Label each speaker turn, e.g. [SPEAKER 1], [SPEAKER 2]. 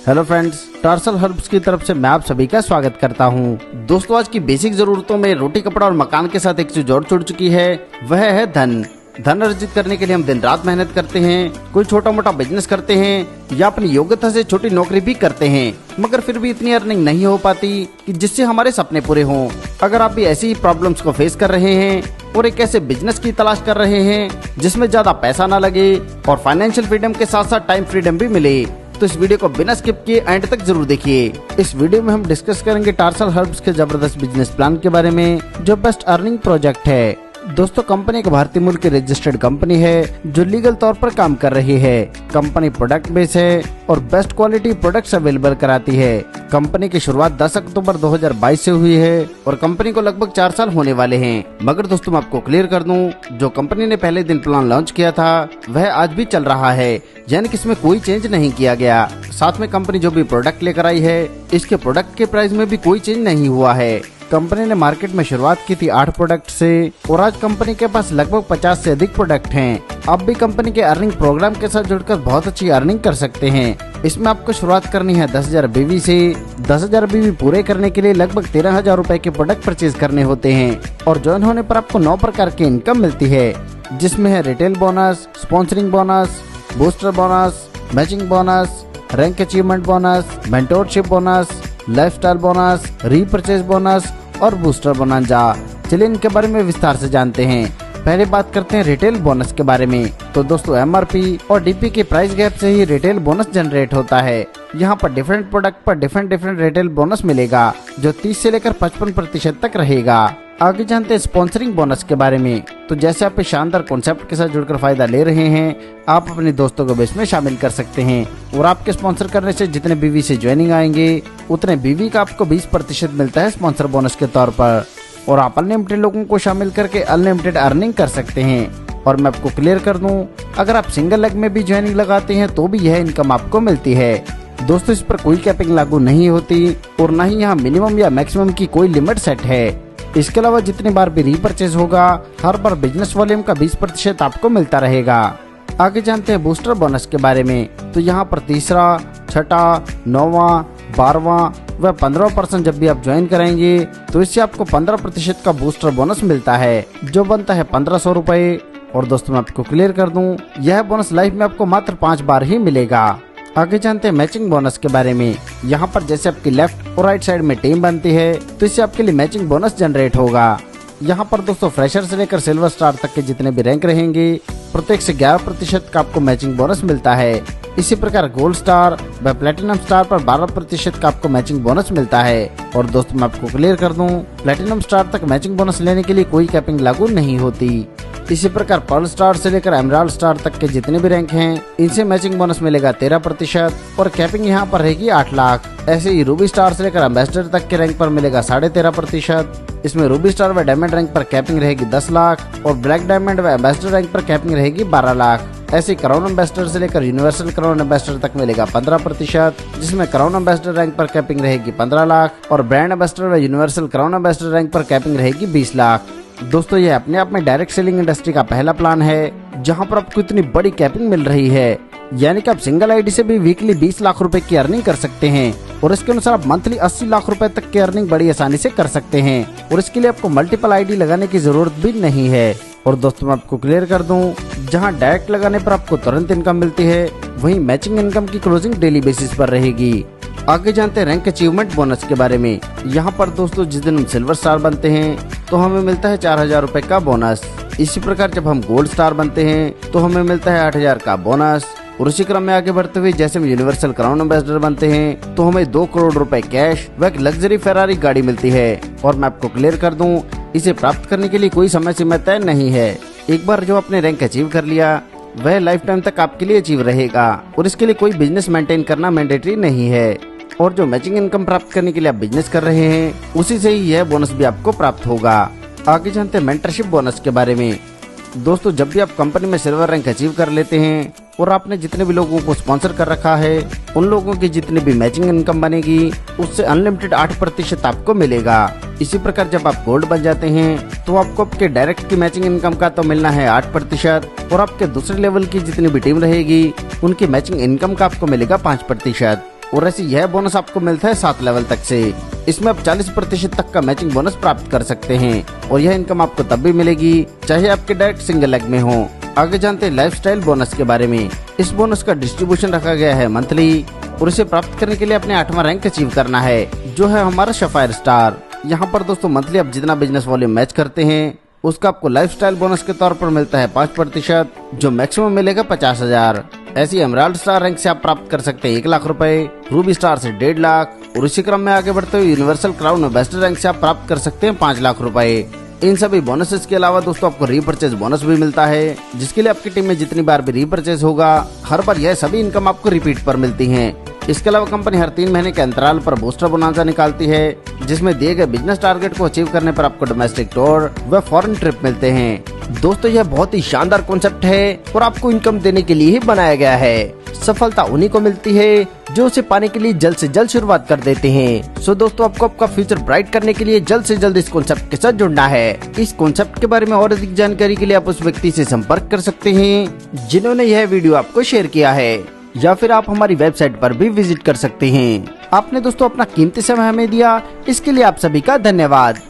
[SPEAKER 1] Hello friends, tarsal herbs की तरफ से मैं आप सभी का स्वागत करता हूं। दोस्तों, आज की बेसिक जरूरतों में रोटी, कपड़ा और मकान के साथ एक चीज और जुड़ चुकी है, वह है धन अर्जित करने के लिए हम दिन रात मेहनत करते हैं, कोई छोटा मोटा बिजनेस करते हैं या अपनी योग्यता से छोटी नौकरी भी करते हैं, मगर फिर भी इतनी अर्निंग नहीं हो पाती कि जिससे हमारे सपने पूरे हों। अगर आप भी ऐसी ही प्रॉब्लम्स को फेस कर रहे हैं और एक ऐसे बिजनेस की तलाश कर रहे हैं जिसमें ज्यादा पैसा ना लगे और फाइनेंशियल फ्रीडम के साथ साथ टाइम फ्रीडम भी मिले, तो इस वीडियो को बिना स्किप किए एंड तक जरूर देखिए। इस वीडियो में हम डिस्कस करेंगे टार्सल हर्ब्स के जबरदस्त बिजनेस प्लान के बारे में, जो बेस्ट अर्निंग प्रोजेक्ट है। दोस्तों, कंपनी एक भारतीय मूल की रजिस्टर्ड कंपनी है जो लीगल तौर पर काम कर रही है। कंपनी प्रोडक्ट बेस है और बेस्ट क्वालिटी प्रोडक्ट्स अवेलेबल कराती है। कंपनी की शुरुआत 10 अक्टूबर 2022 से हुई है और कंपनी को लगभग 4 साल होने वाले हैं। मगर दोस्तों, मैं आपको क्लियर कर दूं, जो कंपनी ने पहले दिन प्लान लॉन्च किया था वह आज भी चल रहा है, यानी कि इसमें कोई चेंज नहीं किया गया। साथ में कंपनी जो भी प्रोडक्ट लेकर आई है, इसके प्रोडक्ट के प्राइस में भी कोई चेंज नहीं हुआ है। कंपनी ने मार्केट में शुरुआत की थी 8 प्रोडक्ट से और आज कंपनी के पास लगभग 50 से अधिक प्रोडक्ट हैं। आप भी कंपनी के अर्निंग प्रोग्राम के साथ जुड़कर बहुत अच्छी अर्निंग कर सकते हैं। इसमें आपको शुरुआत करनी है 10,000 BV से। 10,000 BV पूरे करने के लिए लगभग 13,000 रुपए के प्रोडक्ट परचेज करने होते हैं और ज्वाइन होने पर आपको 9 प्रकार की इनकम मिलती है, जिसमें है retail bonus, sponsoring bonus, booster bonus, matching bonus, rank achievement bonus, mentorship bonus, lifestyle bonus, repurchase bonus और बूस्टर बोनंजा। चलिए इनके बारे में विस्तार से जानते हैं। पहले बात करते हैं रिटेल बोनस के बारे में। तो दोस्तों, MRP और DP के प्राइस गैप से ही रिटेल बोनस जनरेट होता है। यहाँ पर डिफरेंट प्रोडक्ट पर डिफरेंट रिटेल बोनस मिलेगा, जो 30 से लेकर 55% तक रहेगा। आगे जानते हैं स्पॉन्सरिंग बोनस के बारे में। तो जैसे आप इस शानदार कॉन्सेप्ट के साथ जुड़कर फायदा ले रहे हैं, आप अपने दोस्तों को भी इसमें शामिल कर सकते हैं और आपके स्पॉन्सर करने से जितने BV से ज्वाइनिंग आएंगे उतने BV का आपको 20% मिलता है स्पॉन्सर बोनस के तौर पर, और आप अनलिमिटेड लोगों को शामिल करके अनलिमिटेड अर्निंग कर सकते हैं। और मैं आपको क्लियर कर दूं, अगर आप सिंगल लेग में भी ज्वाइनिंग लगाते हैं तो भी यह इनकम आपको मिलती है। दोस्तों, इस पर कोई कैपिंग लागू नहीं होती और न ही यहाँ मिनिमम या मैक्सिमम की कोई लिमिट सेट है। इसके अलावा जितनी बार भी रीपरचेज होगा, हर बार बिजनेस वॉल्यूम का 20% आपको मिलता रहेगा। आगे जानते हैं बूस्टर बोनस के बारे में। तो यहाँ पर तीसरा, छठा, 9वां, 12वां व 15% जब भी आप ज्वाइन कराएंगे तो इससे आपको 15% का बूस्टर बोनस मिलता है, जो बनता है 1500 रुपए। और दोस्तों, मैं आपको क्लियर कर दूं, यह बोनस लाइफ में आपको मात्र 5 बार ही मिलेगा। आगे जानते हैं मैचिंग बोनस के बारे में। यहाँ पर जैसे आपकी लेफ्ट और राइट साइड में टीम बनती है तो इससे आपके लिए मैचिंग बोनस जनरेट होगा। यहाँ पर दोस्तों, फ्रेशर से लेकर सिल्वर स्टार तक के जितने भी रैंक रहेंगे, प्रत्येक से 11% का आपको मैचिंग बोनस मिलता है। इसी प्रकार गोल्ड स्टार व प्लेटिनम स्टार पर 12% का आपको मैचिंग बोनस मिलता है। और दोस्तों, मैं आपको क्लियर कर दूं, प्लेटिनम स्टार तक मैचिंग बोनस लेने के लिए कोई कैपिंग लागू नहीं होती। इसी प्रकार पर्ल स्टार से लेकर एमराल्ड स्टार तक के जितने भी रैंक हैं, इनसे मैचिंग बोनस मिलेगा 13% और कैपिंग यहाँ पर रहेगी 8 लाख। ऐसे ही रूबी स्टार से लेकर एम्बेसडर तक के रैंक पर मिलेगा 13.5%। इसमें रूबी स्टार व डायमंड रैंक पर कैपिंग रहेगी 10 लाख और ब्लैक डायमंड व एम्बेसडर रैंक पर कैपिंग रहेगी 12 लाख। ऐसे क्राउन एम्बेसडर से लेकर यूनिवर्सल क्राउन एम्बेसडर तक मिलेगा 15%, जिसमें क्राउन एम्बेसडर रैंक पर कैपिंग रहेगी 15 लाख और ब्रांड एम्बेसडर व यूनिवर्सल क्राउन एम्बेसडर रैंक पर कैपिंग रहेगी 20 लाख। दोस्तों, ये अपने आप में डायरेक्ट सेलिंग इंडस्ट्री का पहला प्लान है जहां पर आपको इतनी बड़ी कैपिंग मिल रही है, यानी कि आप सिंगल आईडी से भी वीकली 20 लाख रुपए की अर्निंग कर सकते हैं और इसके अनुसार आप मंथली 80 लाख रुपए तक की अर्निंग बड़ी आसानी से कर सकते हैं और इसके लिए आपको मल्टीपल आईडी लगाने की जरूरत भी नहीं है। और दोस्तों, मैं आपको क्लियर कर दूं, जहां डायरेक्ट लगाने पर आपको तुरंत इनकम मिलती है, वहीं मैचिंग इनकम की क्लोजिंग डेली बेसिस पर रहेगी। आगे जानते हैं रैंक अचीवमेंट बोनस के बारे में। यहाँ पर दोस्तों, जिस दिन हम सिल्वर स्टार बनते हैं तो हमें मिलता है 4,000 रुपए का बोनस। इसी प्रकार जब हम गोल्ड स्टार बनते हैं तो हमें मिलता है 8,000 का बोनस। और उसी क्रम में आगे बढ़ते हुए जैसे हम यूनिवर्सल क्राउन एम्बेसडर बनते हैं तो हमें 2 करोड़ रुपए कैश व एक लग्जरी फेरारी गाड़ी मिलती है। और मैं आपको क्लियर कर दूं, इसे प्राप्त करने के लिए कोई समय सीमा तय नहीं है। एक बार जो आपने रैंक अचीव कर लिया, वह लाइफ टाइम तक आपके लिए अचीव रहेगा और इसके लिए कोई बिजनेस मेंटेन करना मैंडेटरी नहीं है। और जो मैचिंग इनकम प्राप्त करने के लिए आप बिजनेस कर रहे हैं, उसी से ही यह बोनस भी आपको प्राप्त होगा। आगे जानते हैं मेंटरशिप बोनस के बारे में। दोस्तों, जब भी आप कंपनी में सिल्वर रैंक अचीव कर लेते हैं और आपने जितने भी लोगों को स्पॉन्सर कर रखा है, उन लोगों की जितनी भी मैचिंग इनकम बनेगी उससे अनलिमिटेड 8% आपको मिलेगा। इसी प्रकार जब आप गोल्ड बन जाते हैं तो आपको आपके डायरेक्ट की मैचिंग इनकम का तो मिलना है 8% और आपके दूसरे लेवल की जितनी भी टीम रहेगी उनकी मैचिंग इनकम का आपको मिलेगा 5%। और ऐसे यह बोनस आपको मिलता है 7 लेवल तक से। इसमें आप 40% तक का मैचिंग बोनस प्राप्त कर सकते हैं और यह इनकम आपको तब भी मिलेगी चाहे आपके डायरेक्ट सिंगल लेग में हो। आगे जानते हैं लाइफस्टाइल बोनस के बारे में। इस बोनस का डिस्ट्रीब्यूशन रखा गया है मंथली और इसे प्राप्त करने के लिए अपने 8वां रैंक अचीव करना है, जो है हमारा सफायर स्टार। यहाँ पर दोस्तों मंथली आप जितना बिजनेस वॉल्यूम मैच करते हैं उसका आपको लाइफस्टाइल बोनस के तौर पर मिलता है 5%, जो मैक्सिमम मिलेगा 50,000। ऐसी एमराल्ड स्टार रैंक से आप प्राप्त कर सकते हैं 1 लाख रुपए, रूबी स्टार से 1.5 लाख और इसी क्रम में आगे बढ़ते हुए यूनिवर्सल क्राउन बेस्ट रैंक से आप प्राप्त कर सकते हैं 5 लाख रुपए। इन सभी बोनसेस के अलावा दोस्तों आपको रीपरचेज बोनस भी मिलता है, जिसके लिए आपकी टीम में जितनी बार भी रीपरचेज होगा हर बार यह सभी इनकम आपको रिपीट पर मिलती है। इसके अलावा कंपनी हर 3 महीने के अंतराल पर बूस्टर बोनांजा निकालती है, जिसमें दिए गए बिजनेस टारगेट को अचीव करने पर आपको डोमेस्टिक टूर व फॉरेन ट्रिप मिलते हैं। दोस्तों यह बहुत ही शानदार कॉन्सेप्ट है और आपको इनकम देने के लिए ही बनाया गया है। सफलता उन्हीं को मिलती है जो उसे पाने के लिए जल्द से जल्द शुरुआत कर देते हैं। सो दोस्तों आपको आपका फ्यूचर ब्राइट करने के लिए जल्द से जल्द इस कॉन्सेप्ट के साथ जुड़ना है। इस कॉन्सेप्ट के बारे में और अधिक जानकारी के लिए आप उस व्यक्ति से संपर्क कर सकते हैं जिन्होंने यह वीडियो आपको शेयर किया है, या फिर आप हमारी वेबसाइट पर भी विजिट कर सकते हैं। आपने दोस्तों अपना कीमती समय हमें दिया, इसके लिए आप सभी का धन्यवाद।